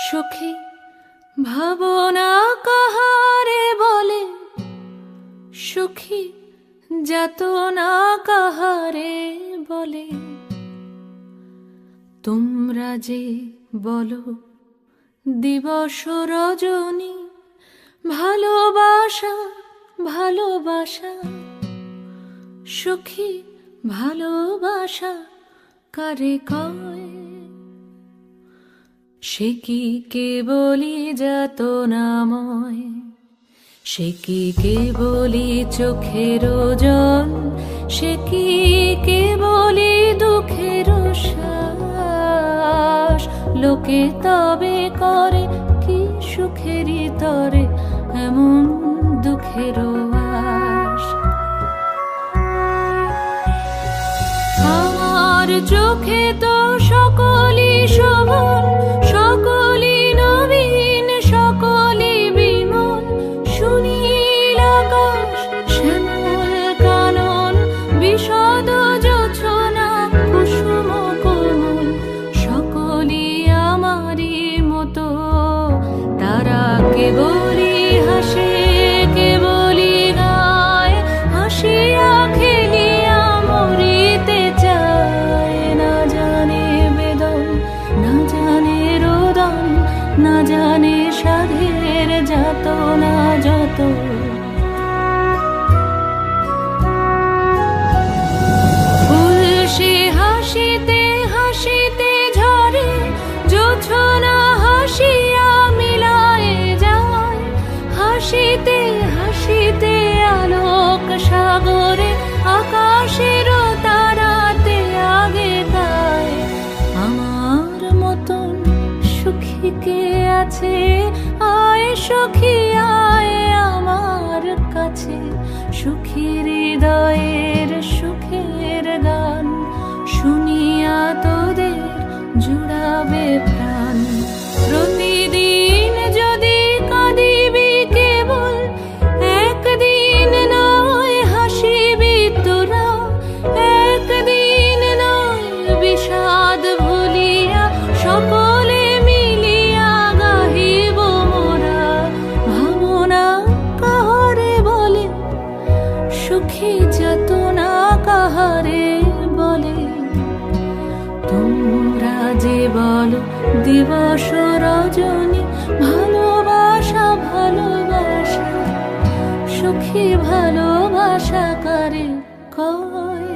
সখী ভাবনা কাহারে বলে, সখী যাতনা কাহারে বলে। তোমরা যে বলো দিবস রজনী, ভালোবাসা ভালোবাসা। সখী ভালোবাসা কারে কয়? সে কি কেবলি যাতনাময়, সে কি কেবলি চোখের জল, সে কি কেবলি দুঃখের শ্বাস। লোকে তবে করে কি সুখেরই তরে এমন দুঃখের আশ। আমার চোখে তো সকলই শোভন, সকলই নবীন, সকলই বিমল। সুনীল আকাশ, শ্যামল কানন, বিশদ জোছনা, কুসুম কোমল, সকলই আমারই মতো। তারা কেবলই হাসে, কেবলই গায়, হাসিয়া খেলিয়া মরিতে চায়। না জানে বেদন, না জানে রোদন, না জানে সাধের যাতনা যত। ফুল সে হাসিতে হাসিতে ঝরে, জোছনা হাসিয়া মিলায় যায়। হাসিতে হাসিতে আলোক সাগরে, আকাশের তারাতে আগে গায়। আমার মতন সুখী কে আছে? আয় সখী আয় আমার কাছে। সুখী হৃদয়ের সুখের গান শুনিয়া তোদের জুড়াবে প্রাণ। প্রতিদিন যদি কাঁদিবি কেবল, একদিন নয় হাসিবি তোরা। একদিন নয় বিষাদ ভুলিয়া, সকলে মিলিয়া গাহিব মোরা। ভাবনা কাহারে বলে, সুখী যাতনা কাহারে বলে। তোমরা যে বলো দিবস রজনী, ভালোবাসা ভালোবাসা। সুখী ভালোবাসা কারে কয়?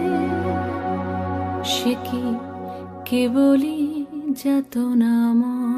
সে কি কেবলি যাতনাময়।